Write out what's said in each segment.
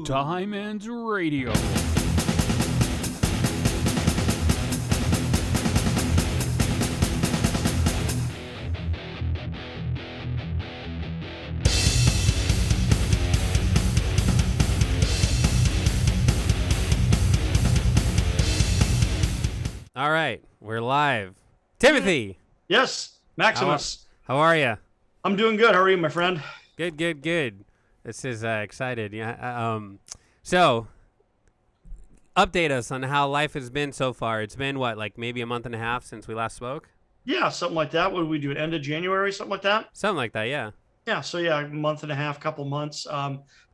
TimesEnds Radio. All right, we're live. Timothy. Yes, Maximus. How are you? I'm doing good. How are you, my friend? Good. This is excited. Yeah. So, update us on how life has been so far. It's been what, like maybe a month and a half since we last spoke? Yeah, something like that. What did we do? End of January, something like that? Something like that, yeah. Yeah, so yeah, a month and a half, couple months.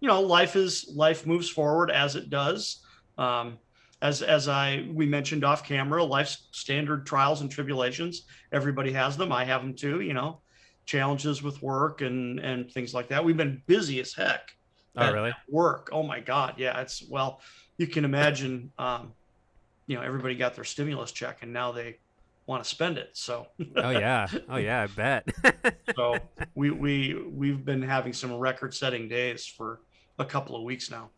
Life moves forward as it does. We mentioned off camera, life's standard trials and tribulations. Everybody has them. I have them too, challenges with work and things like that. We've been busy as heck. Really? At work. Oh my God. Yeah. You can imagine, everybody got their stimulus check and now they want to spend it. So. Oh yeah, I bet. So we've been having some record-setting days for a couple of weeks now.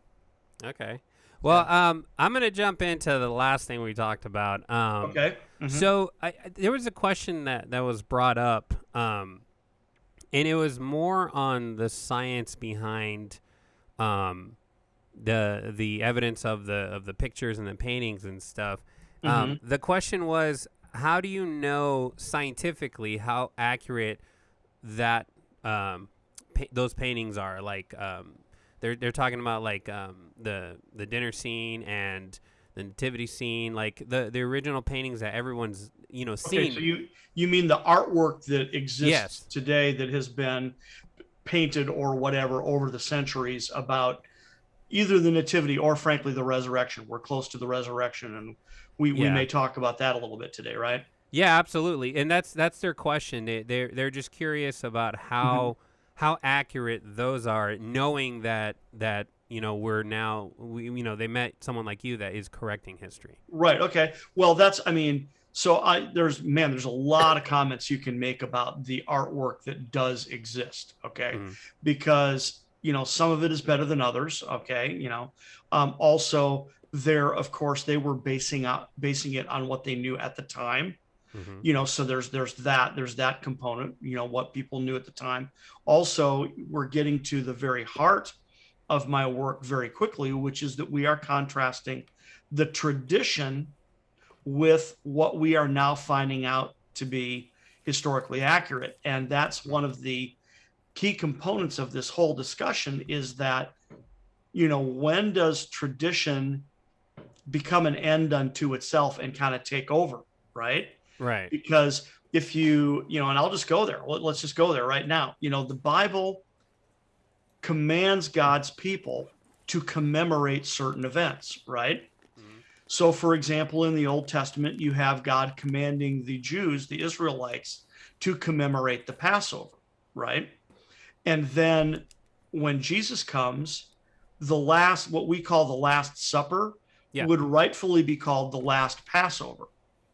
Okay. Well, I'm going to jump into the last thing we talked about. Okay. Mm-hmm. So there was a question that was brought up, and it was more on the science behind the evidence of the pictures and the paintings and stuff. Mm-hmm. The question was, how do you know scientifically how accurate that those paintings are? Like they're talking about like the dinner scene and the nativity scene, like the original paintings that everyone's seen. Okay, so you mean the artwork that exists today that has been painted or whatever over the centuries about either the nativity or frankly the resurrection. We're close to the resurrection, and we may talk about that a little bit today, right? Yeah, absolutely. And that's their question. They're just curious about how accurate those are, knowing that we're now they met someone like you that is correcting history. Right. Okay. Well, there's a lot of comments you can make about the artwork that does exist. Okay. Mm-hmm. Because, some of it is better than others. Okay. Also there, of course, they were basing it on what they knew at the time. Mm-hmm. So there's that component, what people knew at the time. Also, we're getting to the very heart of my work very quickly, which is that we are contrasting the tradition with what we are now finding out to be historically accurate. And that's one of the key components of this whole discussion, is that, when does tradition become an end unto itself and kind of take over, right? Right. Because if and I'll just go there. Let's just go there right now. The Bible commands God's people to commemorate certain events, right? Mm-hmm. So, for example, in the Old Testament, you have God commanding the Jews, the Israelites, to commemorate the Passover, right? And then when Jesus comes, what we call the Last Supper would rightfully be called the Last Passover.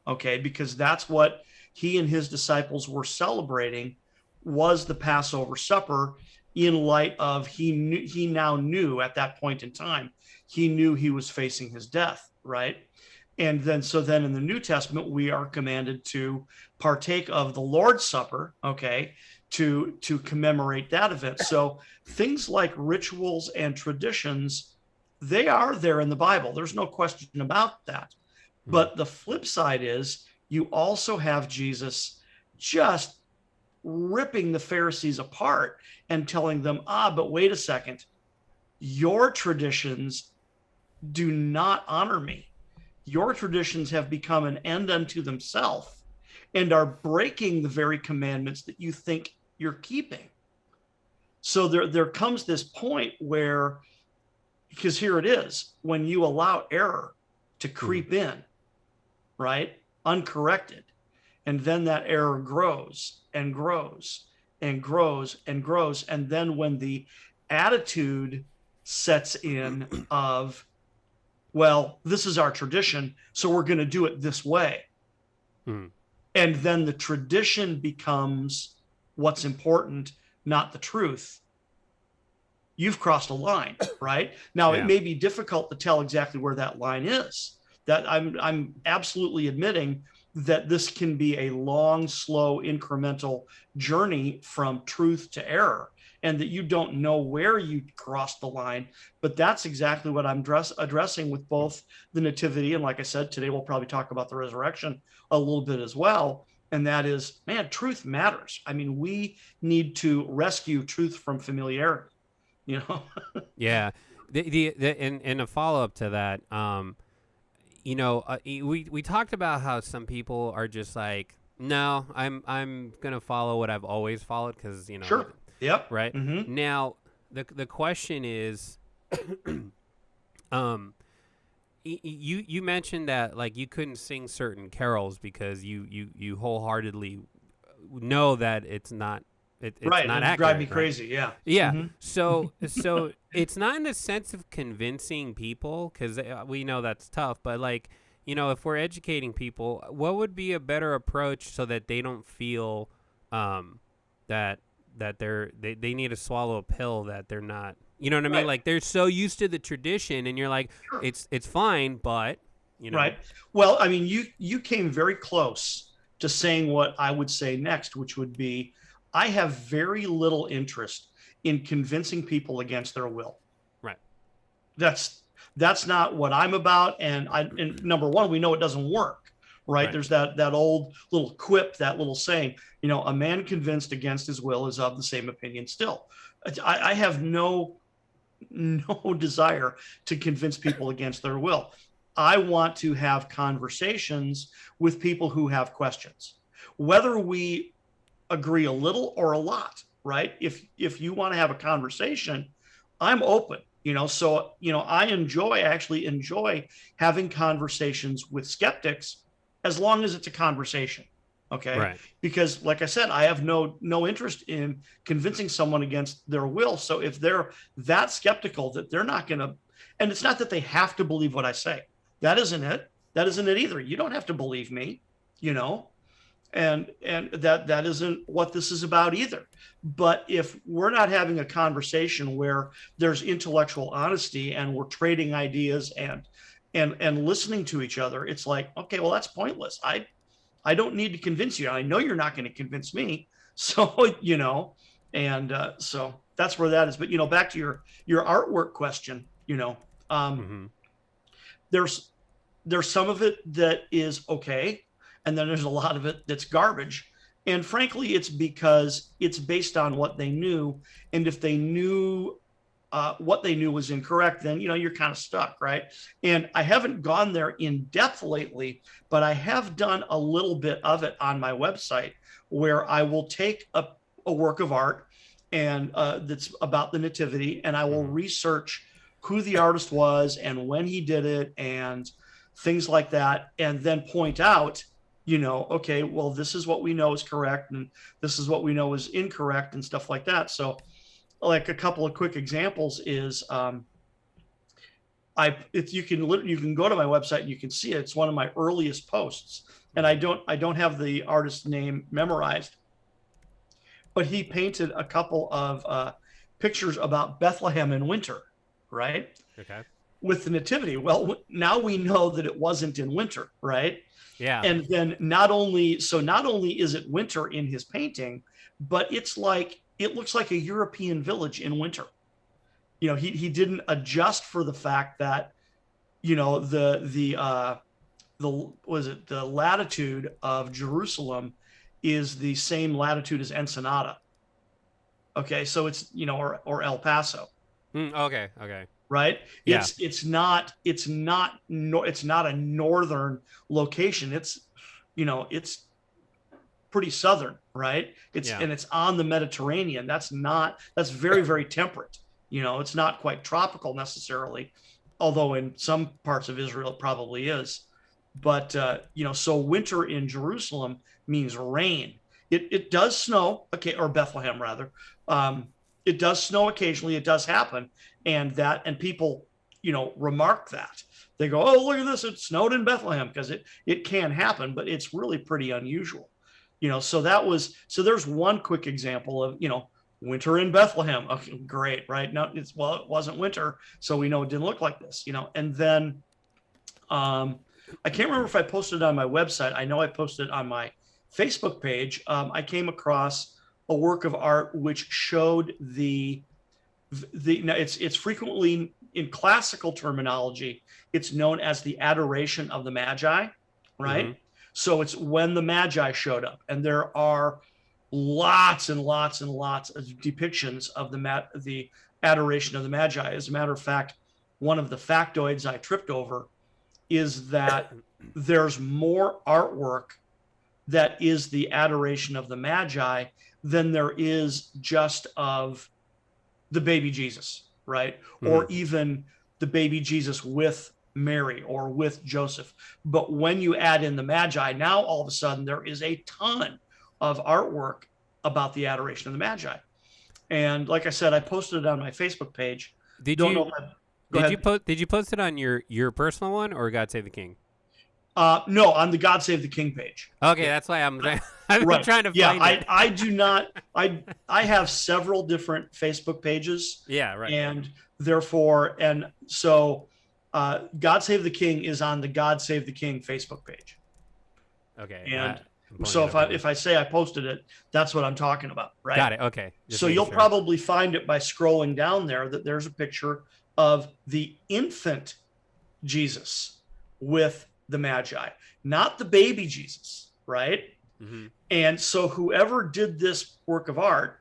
Okay, because that's what he and his disciples were celebrating, was the Passover supper, in light of he now knew at that point in time, he knew he was facing his death, right? And then in the New Testament, we are commanded to partake of the Lord's Supper, okay, to commemorate that event. So things like rituals and traditions, they are there in the Bible. There's no question about that. But the flip side is you also have Jesus just ripping the Pharisees apart and telling them, but wait a second, your traditions do not honor me. Your traditions have become an end unto themselves and are breaking the very commandments that you think you're keeping. So there comes this point where, because here it is, when you allow error to creep in, right, uncorrected, and then that error grows and grows and grows and grows, and then when the attitude sets in of, well, this is our tradition, so we're going to do it this way, and then the tradition becomes what's important, not the truth, you've crossed a line, right? Now, it Yeah. may be difficult to tell exactly where that line is. That I'm absolutely admitting that this can be a long, slow, incremental journey from truth to error, and that you don't know where you crossed the line. But that's exactly what I'm addressing with both the Nativity, and like I said, today we'll probably talk about the resurrection a little bit as well. And that is, man, truth matters. I mean, we need to rescue truth from familiarity, you know? Yeah. And a follow up to that, we talked about how some people are just like, no, I'm gonna follow what I've always followed because Sure. Yep. right now the question is, you mentioned that like you couldn't sing certain carols because you wholeheartedly know that it's not Right. not It accurate. drive me right? crazy. Yeah. Yeah. Mhm. So it's not in a sense of convincing people because we know that's tough. But like, if we're educating people, what would be a better approach so that they don't feel that they need to swallow a pill that they're not. You know what I mean? Right. Like they're so used to the tradition, and you're like, Sure. it's fine, but Right. Well, I mean, you came very close to saying what I would say next, which would be, I have very little interest in convincing people against their will. Right. That's not what I'm about. And number one, we know it doesn't work, right? Right. There's that old little quip, that little saying, a man convinced against his will is of the same opinion still. I have no desire to convince people against their will. I want to have conversations with people who have questions, whether we agree a little or a lot, right? If you want to have a conversation, I'm open, so I actually enjoy having conversations with skeptics, as long as it's a conversation. Okay. Right. Because like I said, I have no interest in convincing someone against their will. So if they're that skeptical that they're not going to, and it's not that they have to believe what I say. That isn't it. That isn't it either. You don't have to believe me, and that isn't what this is about either. But if we're not having a conversation where there's intellectual honesty and we're trading ideas and listening to each other, it's like, okay, well, that's pointless. I don't need to convince you. I know you're not going to convince me. So, so that's where that is. But, back to your artwork question, there's some of it that is okay. And then there's a lot of it that's garbage. And frankly, it's because it's based on what they knew. And if they knew what they knew was incorrect, then, you're kind of stuck, right? And I haven't gone there in depth lately, but I have done a little bit of it on my website, where I will take a work of art and that's about the Nativity, and I will research who the artist was and when he did it and things like that, and then point out, okay, well, this is what we know is correct and this is what we know is incorrect and stuff like that. So like a couple of quick examples is you can go to my website and you can see it. It's one of my earliest posts, and I don't have the artist's name memorized, but he painted a couple of pictures about Bethlehem in winter, right? Okay. With the Nativity. Well, now we know that it wasn't in winter, right? Yeah. And then not only is it winter in his painting, but it looks like a European village in winter. He didn't adjust for the fact that, the latitude of Jerusalem is the same latitude as Ensenada. Okay, so it's or El Paso. Okay. Right? Yeah. It's not a northern location. It's pretty southern, right? And it's on the Mediterranean. That's very, very temperate. It's not quite tropical necessarily, although in some parts of Israel it probably is. But so winter in Jerusalem means rain. It does snow, okay, or Bethlehem rather. It does snow occasionally. It does happen, and people, remark that. They go, "Oh, look at this! It snowed in Bethlehem," because it can happen, but it's really pretty unusual. So there's one quick example of winter in Bethlehem. Okay, great, right? No, it wasn't winter, so we know it didn't look like this, And then I can't remember if I posted it on my website. I know I posted it on my Facebook page. I came across a work of art which showed now it's frequently in classical terminology, it's known as the adoration of the Magi, right? Mm-hmm. So it's when the Magi showed up, and there are lots and lots and lots of depictions of the adoration of the Magi. As a matter of fact, one of the factoids I tripped over is that there's more artwork that is the adoration of the Magi than there is just of the baby Jesus, right? Or even the baby Jesus with Mary or with Joseph. But when you add in the Magi, now all of a sudden there is a ton of artwork about the adoration of the Magi. And like I said, I posted it on my Facebook page. Did you post it on your personal one or God Save the King? No, on the God Save the King page. Okay, that's why I'm right. Trying to find it. I do not. I have several different Facebook pages. Yeah, right. And therefore, and so, God Save the King is on the God Save the King Facebook page. Okay. And so if I say I posted it, that's what I'm talking about, right? Got it. Okay. So you'll probably find it by scrolling down there that there's a picture of the infant Jesus with the Magi, not the baby Jesus, right? Mm-hmm. And so whoever did this work of art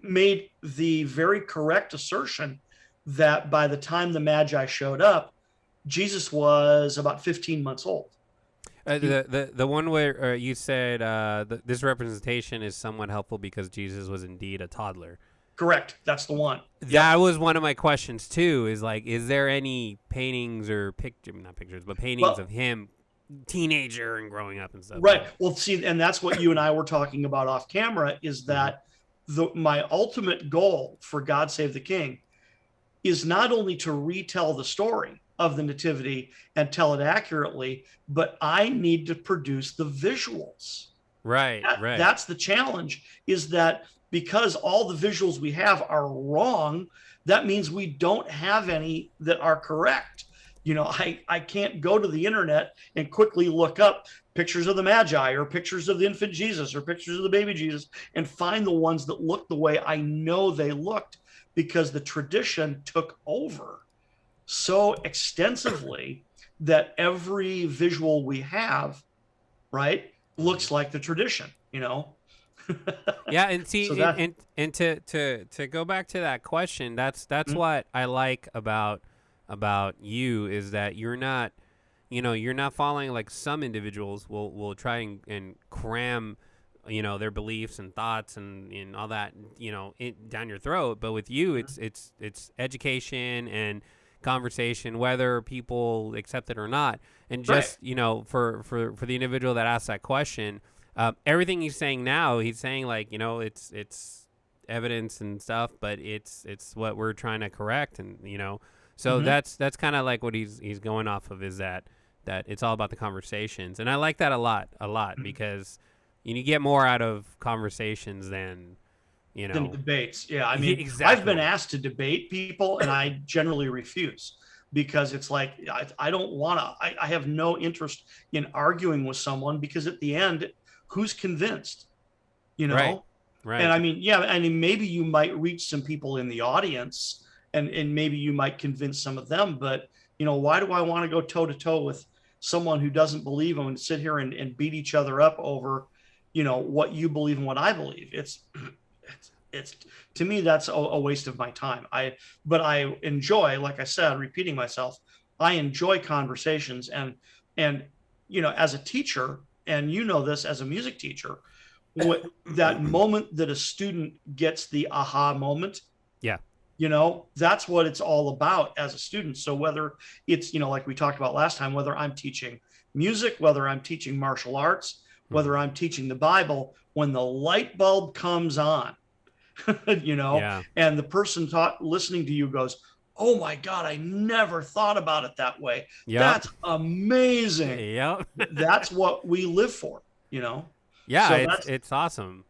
made the very correct assertion that by the time the Magi showed up, Jesus was about 15 months old. The one where you said this representation is somewhat helpful because Jesus was indeed a toddler. Correct. That's the one. That was one of my questions too. Is there any paintings or not pictures, but paintings of him, teenager and growing up and stuff? Right. Well, see, and that's what you and I were talking about off camera. Is that my ultimate goal for God Save the King is not only to retell the story of the Nativity and tell it accurately, but I need to produce the visuals. Right. That's the challenge. Is that because all the visuals we have are wrong, that means we don't have any that are correct. I can't go to the internet and quickly look up pictures of the Magi or pictures of the infant Jesus or pictures of the baby Jesus and find the ones that look the way I know they looked, because the tradition took over so extensively that every visual we have, right, looks like the tradition, Yeah, and see, So and to go back to that question, that's what I like about you, is that you're not following like some individuals will try and cram their beliefs and thoughts and all that down your throat. But with you, it's education and conversation, whether people accept it or not. And just for the individual that asked that question, everything he's saying now, he's saying like it's evidence and stuff, but it's what we're trying to correct, and so that's kind of like what he's going off of, is that it's all about the conversations. And I like that a lot because you get more out of conversations than debates. Yeah, I mean, exactly. I've been asked to debate people, and I generally refuse, because it's like I don't want to. I have no interest in arguing with someone, because at the end, who's convinced? Right. And I mean, maybe you might reach some people in the audience, and maybe you might convince some of them. But why do I want to go toe to toe with someone who doesn't believe them and sit here and beat each other up over what you believe and what I believe? It's to me, that's a waste of my time. But I enjoy, like I said, repeating myself, I enjoy conversations, and as a teacher, and this as a music teacher, that moment that a student gets the aha moment, that's what it's all about as a student. So whether it's like we talked about last time, whether I'm teaching music, whether I'm teaching martial arts, whether I'm teaching the Bible, when the light bulb comes on, and the person listening to you goes, "Oh my God, I never thought about it that way. Yep. That's amazing." Yep. That's what we live for, Yeah, so it's awesome.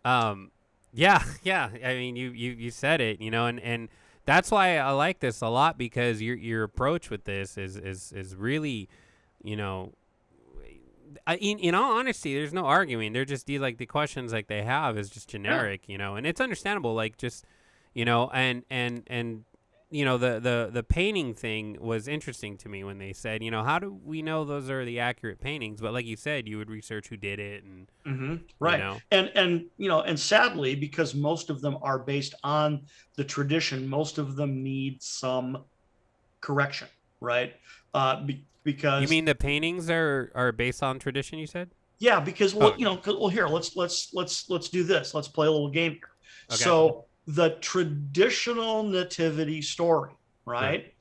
Yeah, yeah. I mean, you said it, and that's why I like this a lot, because your approach with this is really, you know, in all honesty, there's no arguing. They're just like the questions like they have is just Yeah. generic, and it's understandable. Like just, and the painting thing was interesting to me when they said, how do we know those are the accurate paintings? But like you said, you would research who did it, and Right. And sadly, because most of them are based on the tradition, most of them need some correction, right? You Because mean the paintings are based on tradition? You said. yeah, because Oh, well, here, let's do this. Let's play a little game here. okay. So the traditional nativity story, Right. right?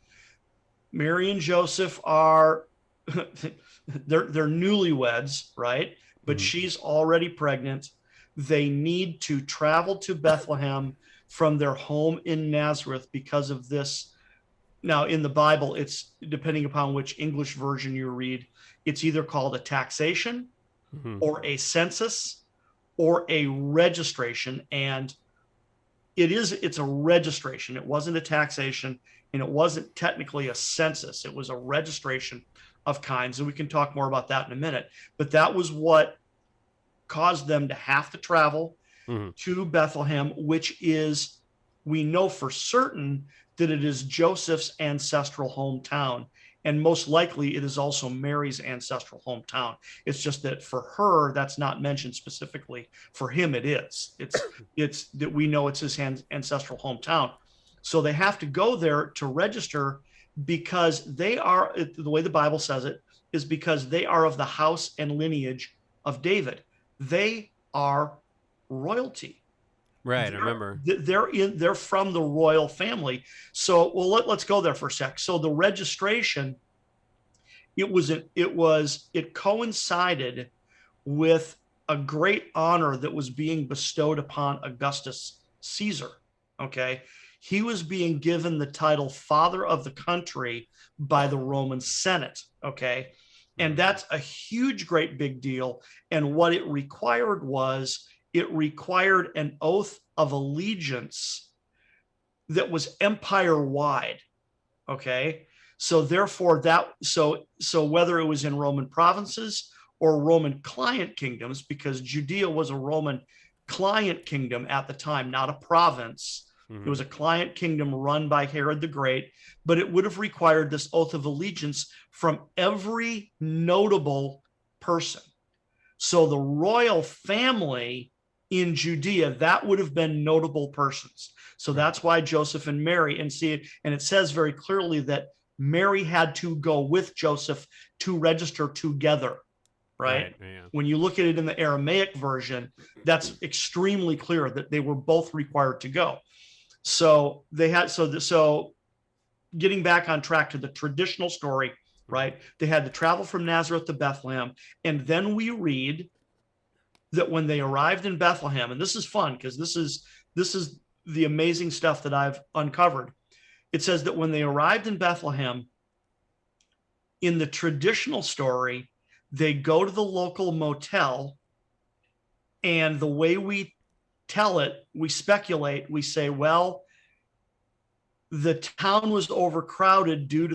Mary and Joseph are they're newlyweds, right? But Mhm. she's already pregnant. They need to travel to Bethlehem from their home in Nazareth because of this. Now, in the Bible, it's depending upon which English version you read, it's either called a taxation Mhm. or a census or a registration. And it's a registration. It wasn't a taxation, and it wasn't technically a census. It was a registration of kinds. And we can talk more about that in a minute. But that was what caused them to have to travel Mhm. to Bethlehem, which is, we know for certain that it is Joseph's ancestral hometown. And most likely it is also Mary's ancestral hometown. It's just that for her, that's not mentioned specifically. For him, it is. It's that we know it's his ancestral hometown. So they have to go there to register because they are, the way the Bible says it, is because they are of the house and lineage of David. They are royalty. Right. I remember. They're from the royal family. So well, let's go there for a sec. So the registration, it coincided with a great honor that was being bestowed upon Augustus Caesar. Okay, he was being given the title Father of the Country by the Roman Senate. Okay, and Mhm. that's a huge, great big deal. And what it required was, it required an oath of allegiance that was empire wide. Okay, so therefore so whether it was in Roman provinces or Roman client kingdoms, because Judea was a Roman client kingdom at the time, not a province. It Mhm. was a client kingdom run by Herod the Great, but it would have required this oath of allegiance from every notable person. So the royal family in Judea, that would have been notable persons. So Right. that's why Joseph and Mary, and it says very clearly that Mary had to go with Joseph to register together, Right. right? Yeah. When you look at it in the Aramaic version, that's extremely clear that they were both required to go. So they had, so getting back on track to the traditional story, Mhm. right? They had to travel from Nazareth to Bethlehem. And then we read that when they arrived in Bethlehem, and this is fun because this is the amazing stuff that I've uncovered. It says that when they arrived in Bethlehem, in the traditional story, they go to the local motel, and the way we tell it, we speculate, we say, well, the town was overcrowded due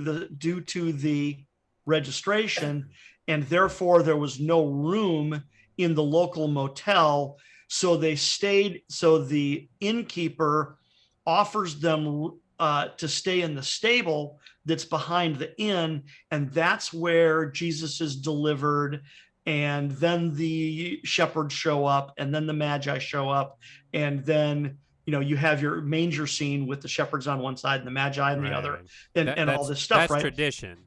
to the registration, and therefore there was no room in the local motel. So they stayed. So the innkeeper offers them to stay in the stable that's behind the inn, and that's where Jesus is delivered. And then the shepherds show up, and then the magi show up, and then you have your manger scene with the shepherds on one side and the magi on the other, Right. and all this stuff, That's right? tradition.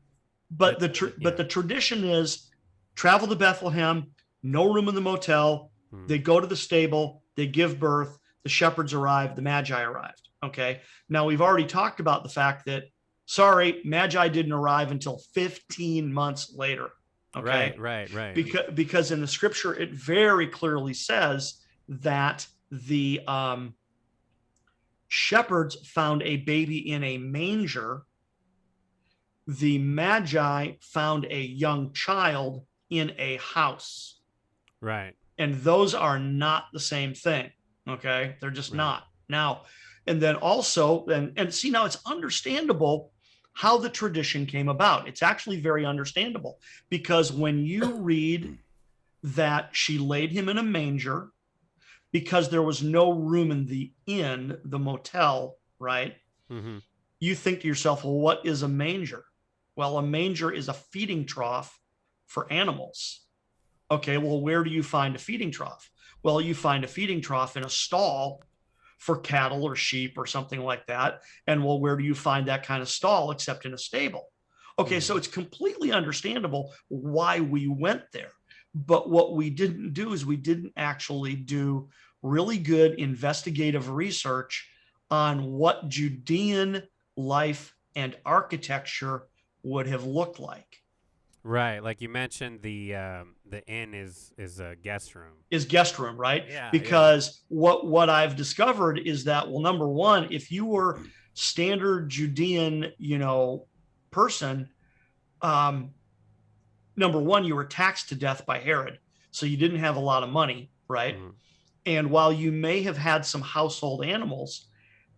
But That's but the tradition is travel to Bethlehem, no room in the motel. Mhm. They go to the stable, they give birth, the shepherds arrive, the magi arrived. Okay. Now we've already talked about the fact that, sorry, magi didn't arrive until 15 months later. Right. Okay. Right. Right. Because in the scripture it very clearly says that the shepherds found a baby in a manger. The magi found a young child in a house. Right. And those are not the same thing. Okay. They're just not. Now, and then also, and see, now it's understandable how the tradition came about. It's actually very understandable, because when you read that she laid him in a manger because there was no room in the inn, the motel, right? Mm-hmm. You think to yourself, well, what is a manger? Well, a manger is a feeding trough for animals. Okay, well, where do you find a feeding trough? Well, you find a feeding trough in a stall for cattle or sheep or something like that. And well, where do you find that kind of stall except in a stable? Okay, so it's completely understandable why we went there. But what we didn't do is we didn't actually do really good investigative research on what Judean life and architecture would have looked like. Right, like you mentioned, the inn is a guest room. Is guest room, right? Yeah. Because what I've discovered is that, well, number one, if you were standard Judean, person, number one, you were taxed to death by Herod, so you didn't have a lot of money, right? Mm. And while you may have had some household animals,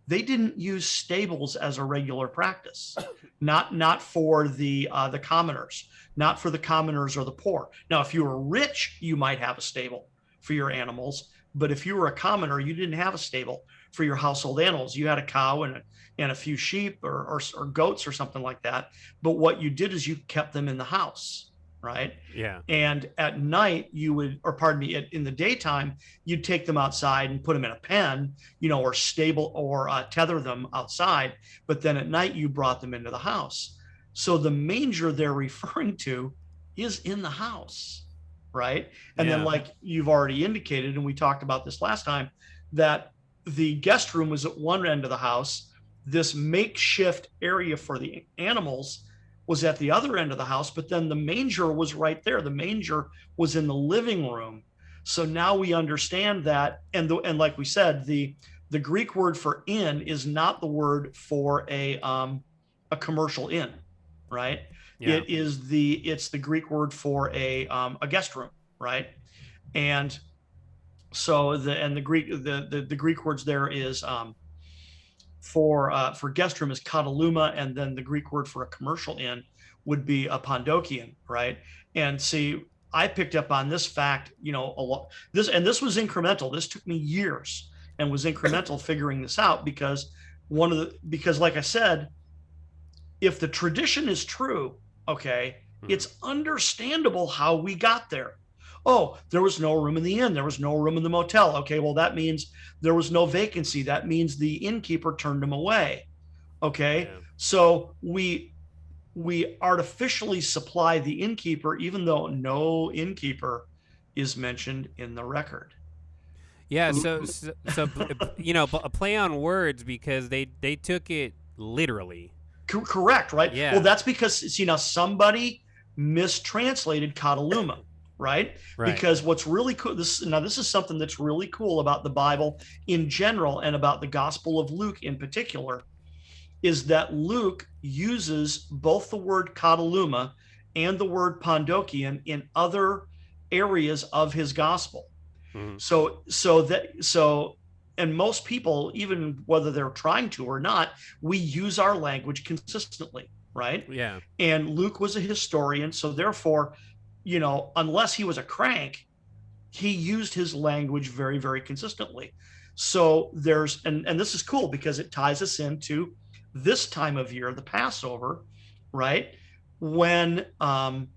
they didn't use stables as a regular practice. Not for the commoners, not for the commoners or the poor. Now, if you were rich, you might have a stable for your animals, but if you were a commoner, you didn't have a stable for your household animals. You had a cow and a few sheep or goats or something like that. But what you did is you kept them in the house, right? Yeah. And at night you would, or pardon me, in the daytime, you'd take them outside and put them in a pen, or stable, or tether them outside. But then at night you brought them into the house. So the manger they're referring to is in the house, right? And then, like you've already indicated, and we talked about this last time, that the guest room was at one end of the house. This makeshift area for the animals was at the other end of the house, but then the manger was right there. The manger was in the living room. So now we understand that, and like we said, the Greek word for inn is not the word for a commercial inn, right? Yeah. It's the Greek word for a guest room, right? And so the Greek words there is for guest room is kataluma, and then the Greek word for a commercial inn would be a pandokion, right? And see, I picked up on this fact, a lot. This was incremental. This took me years and was incremental figuring this out, because like I said, if the tradition is true, okay, it's understandable how we got there. Oh, there was no room in the inn. There was no room in the motel. Okay, well, that means there was no vacancy. That means the innkeeper turned him away. Okay, so we artificially supply the innkeeper, even though no innkeeper is mentioned in the record. Yeah, so a play on words, because they took it literally. Correct, right? Yeah. Well, that's because, now somebody mistranslated kataluma. Right? Because what's really cool, this is something that's really cool about the Bible in general, and about the Gospel of Luke in particular, is that Luke uses both the word kataluma and the word pandokion in other areas of his gospel. So and most people, even whether they're trying to or not, we use our language consistently, right? Yeah. And Luke was a historian, so therefore, unless he was a crank, he used his language very, very consistently. So there's, and this is cool because it ties us into this time of year, the Passover, right? When the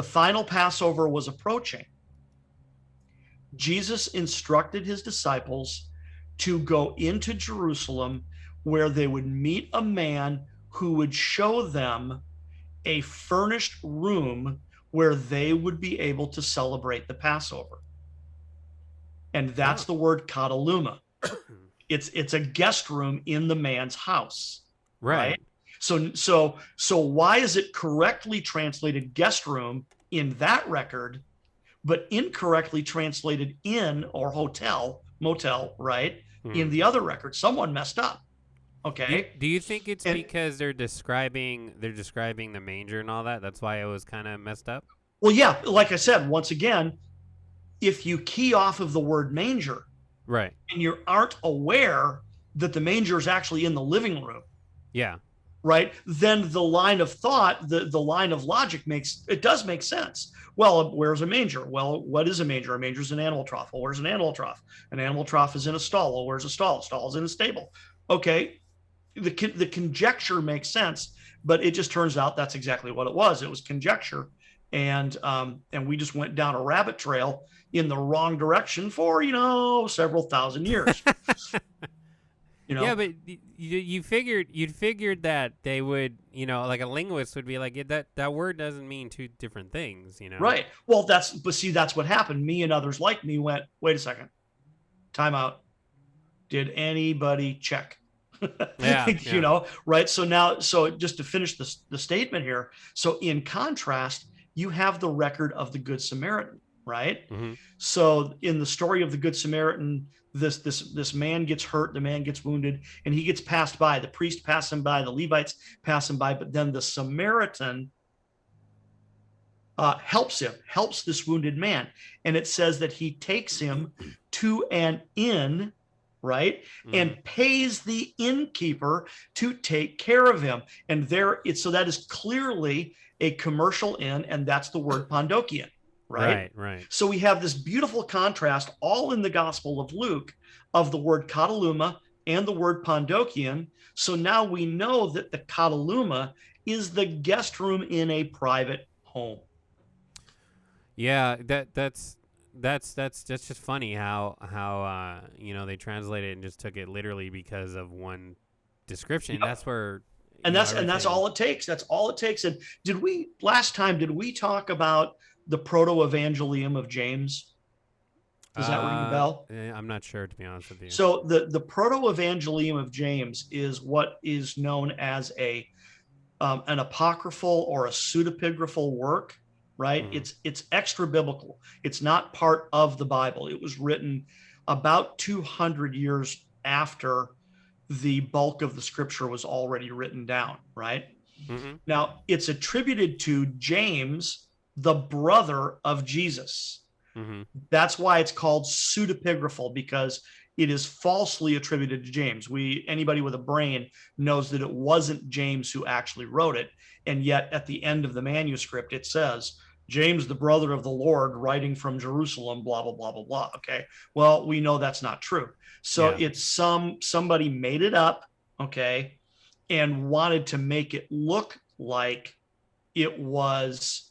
final Passover was approaching, Jesus instructed his disciples to go into Jerusalem, where they would meet a man who would show them a furnished room where they would be able to celebrate the Passover. And that's the word kataluma. It's a guest room in the man's house. Right? So why is it correctly translated guest room in that record, but incorrectly translated inn or hotel, motel, right? In the other record? Someone messed up. Okay. Do you think it's because they're describing the manger and all that? That's why it was kind of messed up? Well, yeah, like I said, once again, if you key off of the word manger Right. and you aren't aware that the manger is actually in the living room, Yeah. right, then the line of thought, the line of logic does make sense. Well, where's a manger? Well, what is a manger? A manger is an animal trough. Well, where's an animal trough? An animal trough is in a stall. Well, where's a stall? A stall is in a stable. Okay, the conjecture makes sense, but it just turns out that's exactly what it was. It was conjecture, and we just went down a rabbit trail in the wrong direction for several thousand years. Yeah, but you'd figured that they would, like a linguist would be like, that word doesn't mean two different things, Right. Well, that's what happened. Me and others like me went, wait a second, time out. Did anybody check? Yeah. Right. So just to finish the statement here. So in contrast, you have the record of the Good Samaritan, right? Mm-hmm. So in the story of the Good Samaritan, this man gets hurt, the man gets wounded, and he gets passed by. The priest passes him by, the Levites pass him by, but then the Samaritan helps this wounded man. And it says that he takes him to an inn, right? Mm-hmm. And pays the innkeeper to take care of him. And so that is clearly a commercial inn, and that's the word Pondokian. Right. So we have this beautiful contrast all in the Gospel of Luke of the word kataluma and the word Pondokian. So now we know that the kataluma is the guest room in a private home. Yeah, that's just funny how they translated it and just took it literally because of one description. Yep. That's where. And that's all it takes. That's all it takes. And last time did we talk about the Protoevangelium of James? Does that ring a bell? I'm not sure, to be honest with you. So the Protoevangelium of James is what is known as an apocryphal or a pseudepigraphal work, right? Mm. It's extra biblical. It's not part of the Bible. It was written about 200 years after the bulk of the scripture was already written down, right? Mm-hmm. Now, it's attributed to James, the brother of Jesus. Mm-hmm. That's why it's called pseudepigraphal, because it is falsely attributed to James. Anybody with a brain knows that it wasn't James who actually wrote it. And yet at the end of the manuscript, it says, James, the brother of the Lord, writing from Jerusalem, blah, blah, blah, blah, blah. Okay. Well, we know that's not true. So it's somebody made it up, okay, and wanted to make it look like it was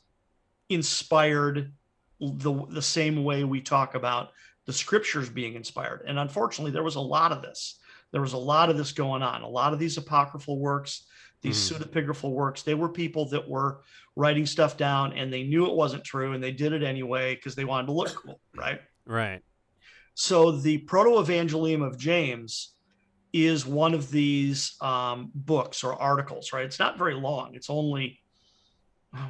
inspired the same way we talk about the scriptures being inspired. And unfortunately, there was a lot of this. There was a lot of this going on. A lot of these apocryphal works, these pseudepigraphal works, they were people that were writing stuff down and they knew it wasn't true and they did it anyway because they wanted to look cool, right? Right. So the Protoevangelium of James is one of these books or articles, right? It's not very long. It's only,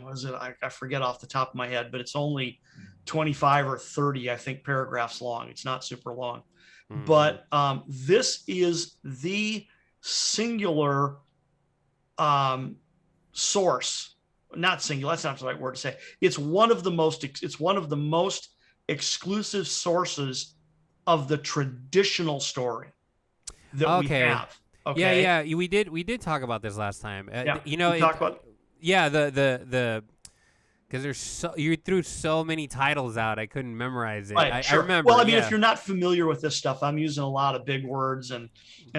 what is it? I forget off the top of my head, but it's only 25 or 30, I think, paragraphs long. It's not super long. Mm-hmm. But this is the singular source, not singular, that's not the right word to say. It's one of the most exclusive sources of the traditional story that we have. Okay. Yeah. We did talk about this last time. Because you threw so many titles out, I couldn't memorize it. Right, I remember. Well, I mean, if you're not familiar with this stuff, I'm using a lot of big words and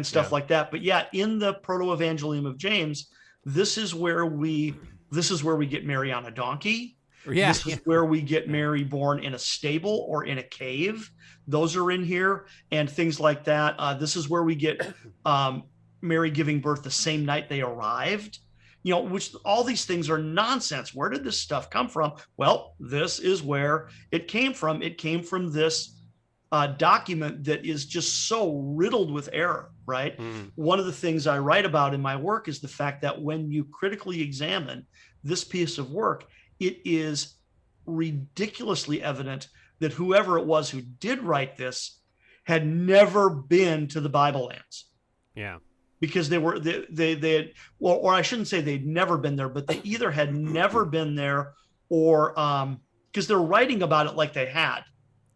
stuff like that. But yeah, in the Protoevangelium of James, this is where we get Mary on a donkey. Yeah. This is where we get Mary born in a stable or in a cave. Those are in here and things like that. This is where we get Mary giving birth the same night they arrived. Which all these things are nonsense. Where did this stuff come from? Well, this is where it came from. It came from this document that is just so riddled with error, right? Mm. One of the things I write about in my work is the fact that when you critically examine this piece of work, it is ridiculoly evident that whoever it was who did write this had never been to the Bible lands. Yeah. Because they had, or I shouldn't say they'd never been there, but they either had never been there or because they're writing about it like they had.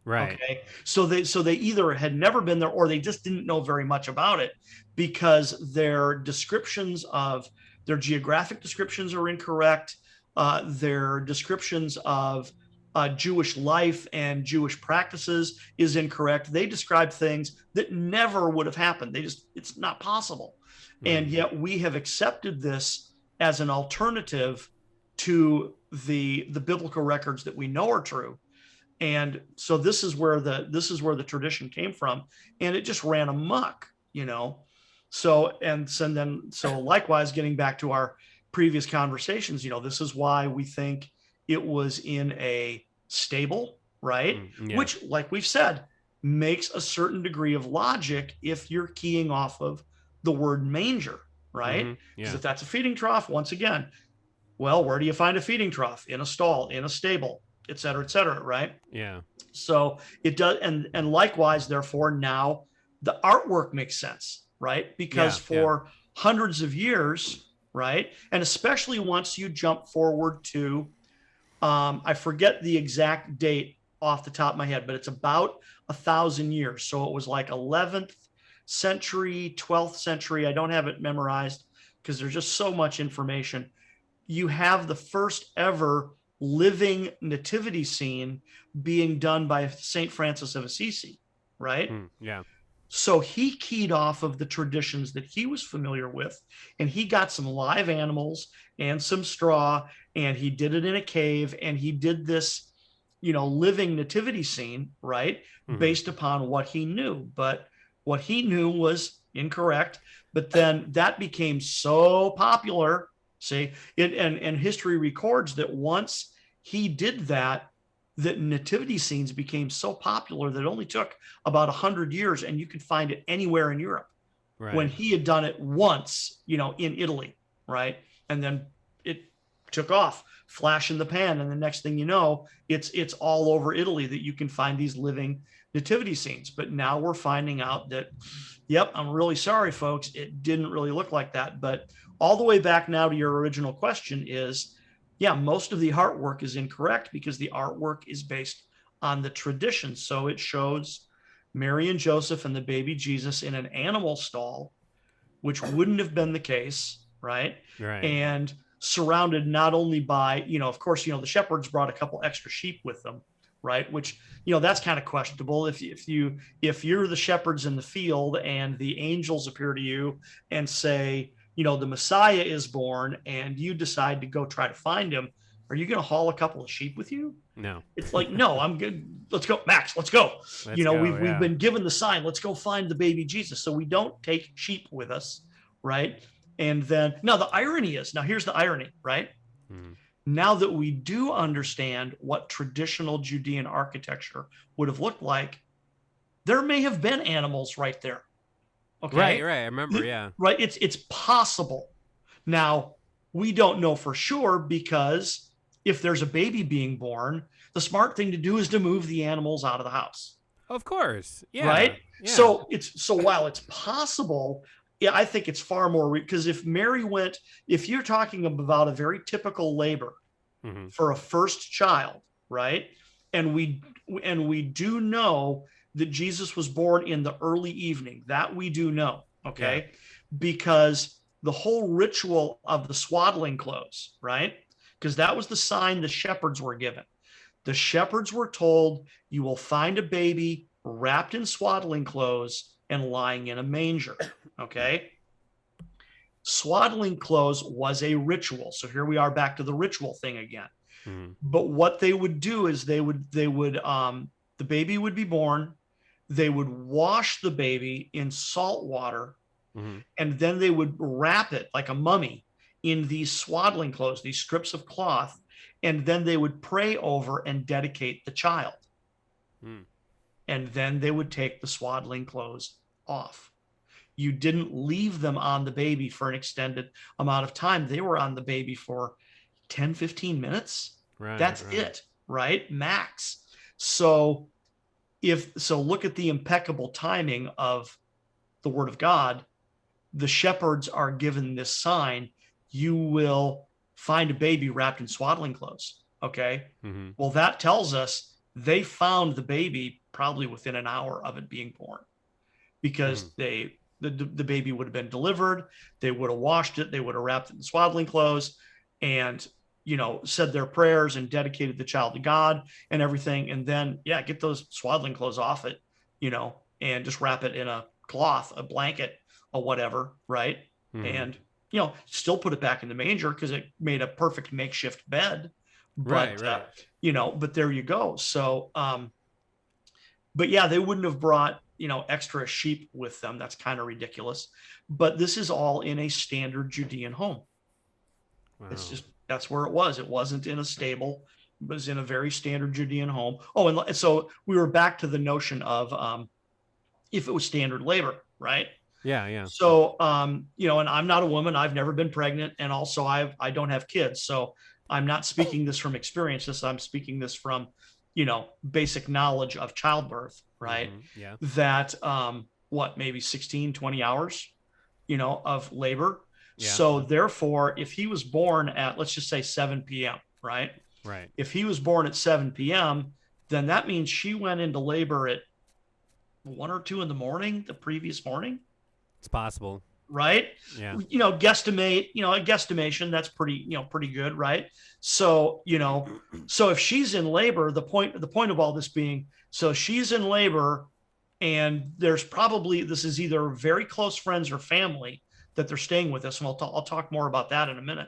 Right. Okay. So they either had never been there or they just didn't know very much about it, because their geographic descriptions are incorrect. Their descriptions of Jewish life and Jewish practices is incorrect. They describe things that never would have happened. It's not possible. And Mm. yet we have accepted this as an alternative to the biblical records that we know are true. And so this is where the tradition came from, and it just ran amok. So likewise, getting back to our previous conversations, this is why we think it was in a stable, right? Yeah. Which, like we've said, makes a certain degree of logic if you're keying off of the word manger, right? Because Yeah. if that's a feeding trough, once again, well, where do you find a feeding trough? In a stall, in a stable, et cetera, right? Yeah. So it does, and likewise, therefore, now the artwork makes sense, right? Because for hundreds of years, right, and especially once you jump forward to, I forget the exact date off the top of my head, but it's about 1,000 years. So it was like 11th century, 12th century. I don't have it memorized because there's just so much information. You have the first ever living nativity scene being done by St. Francis of Assisi, right? Yeah. So he keyed off of the traditions that he was familiar with, and he got some live animals and some straw, and he did it in a cave, and he did this, living nativity scene, right? Based upon what he knew. But what he knew was incorrect. But then that became so popular. See, and history records that once he did that, that nativity scenes became so popular that it only took about 100 years, and you could find it anywhere in Europe. Right. When he had done it once, in Italy, right? And then it took off, flash in the pan, and the next thing you know, it's all over Italy that you can find these living nativity scenes. But now we're finding out that, yep, I'm really sorry, folks, it didn't really look like that. But all the way back now to your original question is, yeah, most of the artwork is incorrect because the artwork is based on the tradition. So it shows Mary and Joseph and the baby Jesus in an animal stall, which wouldn't have been the case, right? Right. And surrounded not only by, of course, the shepherds brought a couple extra sheep with them, right? Which, that's kind of questionable. If you're the shepherds in the field and the angels appear to you and say, the Messiah is born, and you decide to go try to find him, are you going to haul a couple of sheep with you? No. It's like, no, I'm good. Let's go, Max. Let's go. We've been given the sign. Let's go find the baby Jesus. So we don't take sheep with us, right? And then now the irony is, here's the irony, right? Now that we do understand what traditional Judean architecture would have looked like, there may have been animals right there. Okay. Right. I remember. Yeah. Right. It's possible. Now, we don't know for sure, because if there's a baby being born, the smart thing to do is to move the animals out of the house. Of course. Yeah. Right. Yeah. So while it's possible, yeah, I think it's far more, because if you're talking about a very typical labor for a first child, right? And we do know that Jesus was born in the early evening. That we do know, okay? Yeah. Because the whole ritual of the swaddling clothes, right? Because that was the sign the shepherds were given. The shepherds were told, you will find a baby wrapped in swaddling clothes and lying in a manger, okay? Swaddling clothes was a ritual. So here we are back to the ritual thing again. But what they would do is the baby would be born. They would wash the baby in salt water, and then they would wrap it like a mummy in these swaddling clothes, these strips of cloth, and then they would pray over and dedicate the child. And then they would take the swaddling clothes off. You didn't leave them on the baby for an extended amount of time. They were on the baby for 10, 15 minutes. Right. That's it, right? Max. So look at the impeccable timing of the word of God. The shepherds are given this sign, you will find a baby wrapped in swaddling clothes. Okay. Well, that tells us They found the baby probably within an hour of it being born, because the baby would have been delivered. They would have washed it. They would have wrapped it in swaddling clothes, and said their prayers and dedicated the child to God and everything. And then, get those swaddling clothes off it, and just wrap it in a cloth, a blanket, or whatever, right? And still put it back in the manger, because it made a perfect makeshift bed. But Right. but there you go. So but yeah, they wouldn't have brought extra sheep with them. That's kind of ridiculous. But this is all in a standard Judean home. Wow. That's where it was. It wasn't in a stable. It was in a very standard Judean home. Oh, and so we were back to the notion of if it was standard labor, right? Yeah. So and I'm not a woman. I've never been pregnant, and also I don't have kids. So I'm not speaking this from experience. I'm speaking this from basic knowledge of childbirth, right? Yeah. That maybe 16, 20 hours of labor. Yeah. So therefore, if he was born at, let's just say 7 p.m., right? Right. If he was born at 7 p.m., then that means she went into labor at 1 or 2 in the morning, the previous morning. It's possible. Right. Yeah. Guesstimate, a guesstimation, that's pretty good. Right. So, so if she's in labor, the point of all this being, so she's in labor, and there's probably, this is either very close friends or family that they're staying with us. And I'll talk more about that in a minute.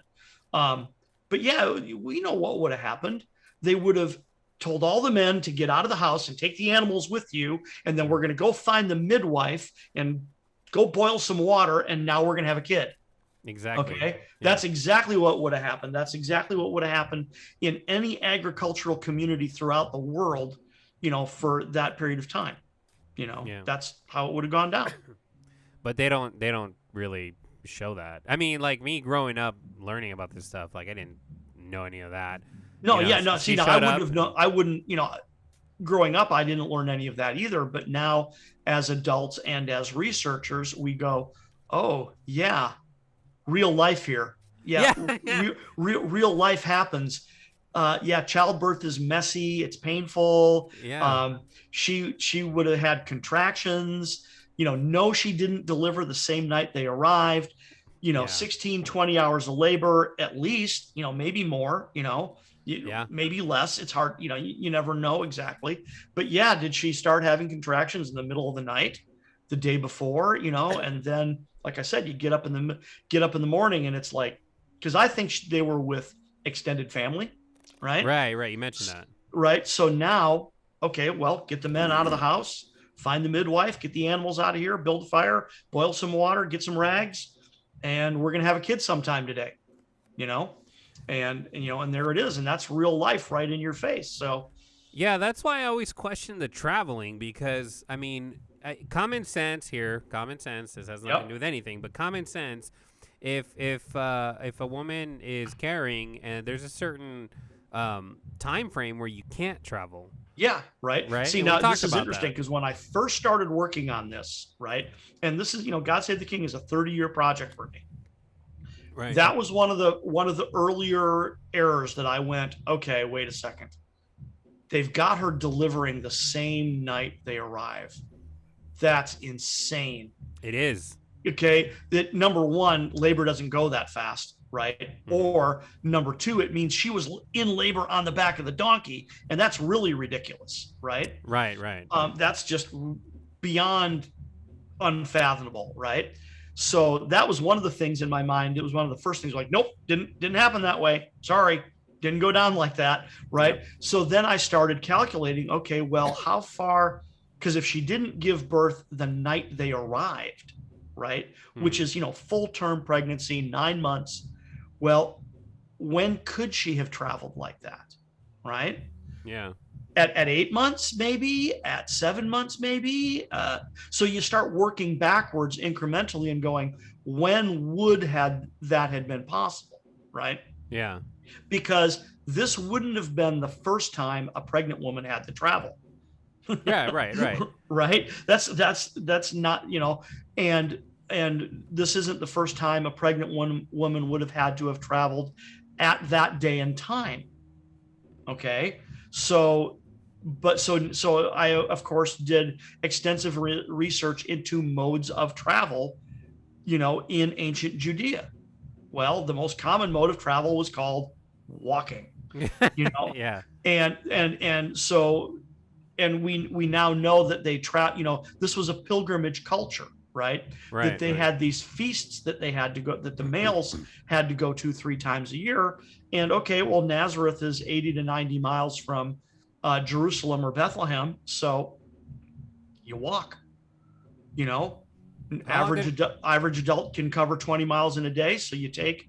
But yeah, we know what would have happened. They would have told all the men to get out of the house and take the animals with you. And then we're going to go find the midwife and go boil some water. And now we're going to have a kid. Exactly. Okay. Yeah. That's exactly what would have happened. That's exactly what would have happened in any agricultural community throughout the world, for that period of time. That's how it would have gone down. But they don't really show that. I mean, like me growing up learning about this stuff, like I didn't know any of that. No, See, now I wouldn't, growing up, I didn't learn any of that either. But now, as adults and as researchers, we go, oh yeah, real life here. Yeah. Real life happens. Childbirth is messy. It's painful. Yeah. She would have had contractions. No, she didn't deliver the same night they arrived. 16, 20 hours of labor at least. Maybe more. Maybe less. It's hard. You never know exactly. But yeah, did she start having contractions in the middle of the night, the day before? And then, like I said, you get up in the morning, and it's like, because I think they were with extended family. Right. You mentioned that. Right. So now, okay, well, get the men out of the house, find the midwife, get the animals out of here, build a fire, boil some water, get some rags, and we're going to have a kid sometime today, and there it is. And that's real life right in your face. So, yeah, that's why I always question the traveling, because I mean, common sense here, this has nothing to do with anything, but common sense, if a woman is carrying and there's a certain time frame where you can't travel. Yeah. Right. See, and now this is interesting, because when I first started working on this, right, and this is, God Save the King is a 30-year project for me. Right. That was one of the earlier errors that I went, okay, wait a second. They've got her delivering the same night they arrive. That's insane. It is. Okay. That, number one, labor doesn't go that fast. Right. Mm-hmm. Or number two, it means she was in labor on the back of the donkey. And that's really ridiculous. Right. Right. That's just beyond unfathomable. Right. So that was one of the things in my mind. It was one of the first things, like, nope, didn't happen that way. Sorry. Didn't go down like that. Right. Yep. So then I started calculating, okay, well, how far, because if she didn't give birth the night they arrived, right, which is, full term pregnancy, 9 months. Well, when could she have traveled like that? Right. Yeah. At 8 months, maybe at 7 months, maybe. So you start working backwards incrementally and going, when would that had been possible? Right. Yeah. Because this wouldn't have been the first time a pregnant woman had to travel. Yeah. Right. Right. That's not, and this isn't the first time a pregnant woman would have had to have traveled at that day and time. Okay. So but so I of course did extensive research into modes of travel, in ancient Judea. Well, the most common mode of travel was called walking, Yeah. and so, and we now know that they this was a pilgrimage culture, right? That Right. they Right. had these feasts that they had to go, that the males had to go to 3 times a year. And okay, well, Nazareth is 80 to 90 miles from Jerusalem or Bethlehem, so you walk. An How long did? average adult can cover 20 miles in a day, so you take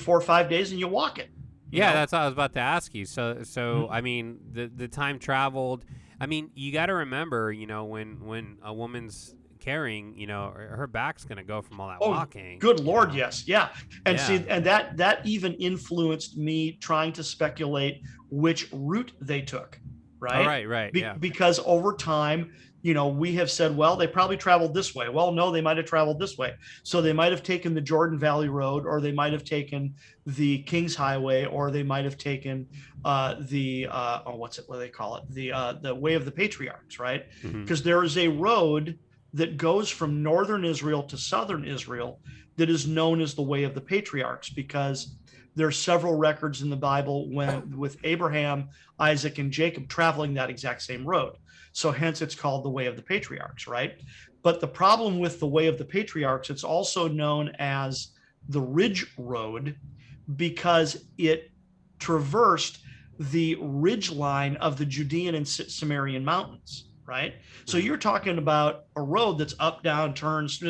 4 or 5 days and you walk it. Yeah, that's what I was about to ask you. So Mhm. I mean, the time traveled. I mean, you got to remember, when a woman's carrying, her back's gonna go from all that Oh, walking. good Lord, yes, yeah. And Yeah. see, and that even influenced me trying to speculate which route they took, All right? right. Right. Yeah. Because over time, we have said, well, they probably traveled this way. Well, no, they might have traveled this way. So they might have taken the Jordan Valley Road, or they might have taken the King's Highway, or they might have taken what do they call it? The Way of the Patriarchs, right? Mhm. Because there is a road that goes from northern Israel to southern Israel that is known as the Way of the Patriarchs, because there are several records in the Bible with Abraham, Isaac, and Jacob traveling that exact same road. So hence it's called the Way of the Patriarchs, right? But the problem with the Way of the Patriarchs, it's also known as the Ridge Road, because it traversed the ridge line of the Judean and Samarian mountains, right? So you're talking about a road that's up, down, turns,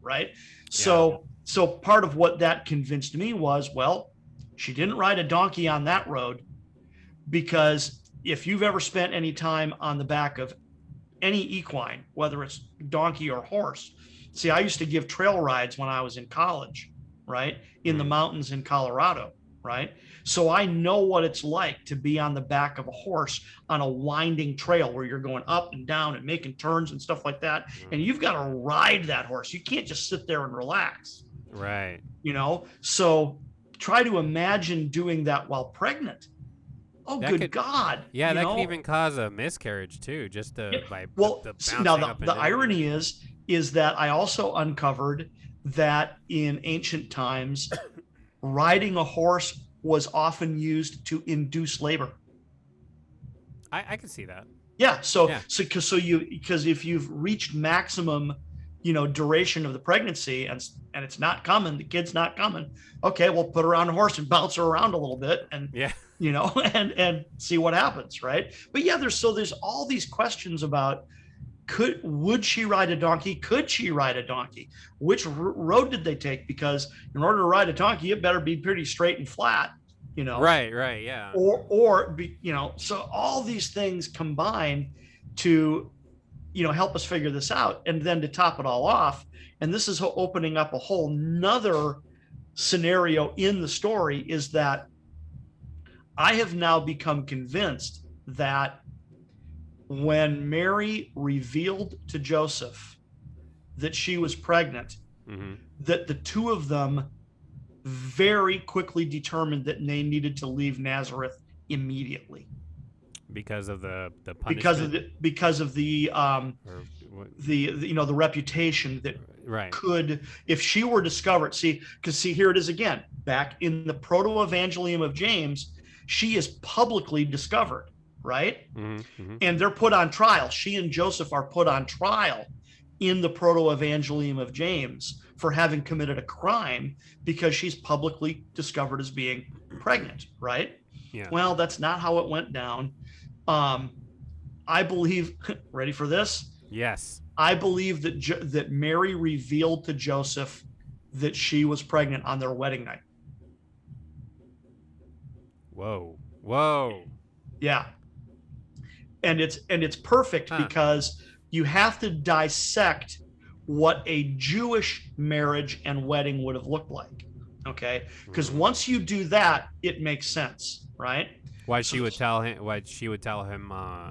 right? So part of what that convinced me was, well, she didn't ride a donkey on that road, because if you've ever spent any time on the back of any equine, whether it's donkey or horse, see, I used to give trail rides when I was in college, right? In the mountains in Colorado, right? So I know what it's like to be on the back of a horse on a winding trail where you're going up and down and making turns and stuff like that. And you've got to ride that horse. You can't just sit there and relax. Right. So try to imagine doing that while pregnant. Oh, That good could- God. Yeah, that could even cause a miscarriage too, just by Well, the bouncing now up and the down. irony is that I also uncovered that in ancient times, riding a horse was often used to induce labor. I can see that. Yeah. So Yeah. because if you've reached maximum, duration of the pregnancy, and it's not coming, the kid's not coming. Okay, we'll put her on a horse and bounce her around a little bit, and Yeah. and see what happens, right? But yeah, there's all these questions about would she ride a donkey? Could she ride a donkey? Which road did they take? Because in order to ride a donkey, it better be pretty straight and flat, Right. Right. Yeah. so all these things combine to help us figure this out. And then to top it all off, and this is opening up a whole nother scenario in the story, is that I have now become convinced that when Mary revealed to Joseph that she was pregnant, that the two of them very quickly determined that they needed to leave Nazareth immediately, because of the punishment. because of the reputation that Right. could, if she were discovered, because here it is again, back in the Protoevangelium of James, she is publicly discovered, right? And they're put on trial. She and Joseph are put on trial in the Protoevangelium of James for having committed a crime, because she's publicly discovered as being pregnant, right? Yeah. Well, that's not how it went down. I believe, ready for this? Yes. I believe that Mary revealed to Joseph that she was pregnant on their wedding night. Whoa. Yeah. And it's perfect, because you have to dissect what a Jewish marriage and wedding would have looked like. Okay? Because once you do that, it makes sense, right? Why she would tell him?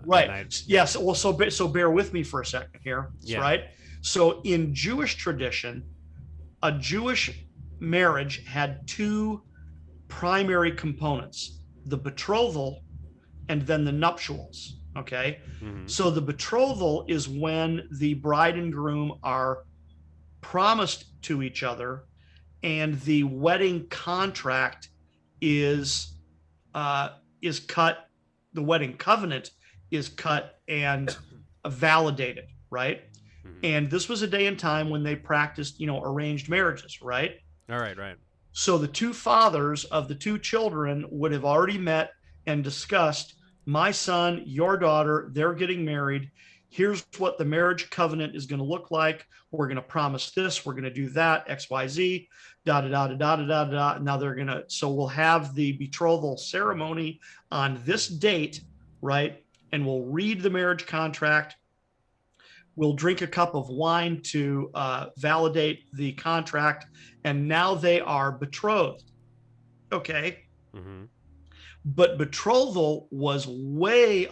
Right. Yes. Well, so bear with me for a second here. Yeah. Right. So in Jewish tradition, a Jewish marriage had two primary components: the betrothal and then the nuptials. Okay. Mm-hmm. So the betrothal is when the bride and groom are promised to each other, and the wedding contract is cut. The wedding covenant is cut and validated, right? Mm-hmm. And this was a day and time when they practiced, arranged marriages, right? All right, right. So the two fathers of the two children would have already met and discussed, my son, your daughter, they're getting married. Here's what the marriage covenant is going to look like. We're going to promise this. We're going to do that, XYZ, da da da da da da da. Now so we'll have the betrothal ceremony on this date, right? And we'll read the marriage contract. We'll drink a cup of wine to validate the contract. And now they are betrothed. Okay. Mm-hmm. But betrothal was way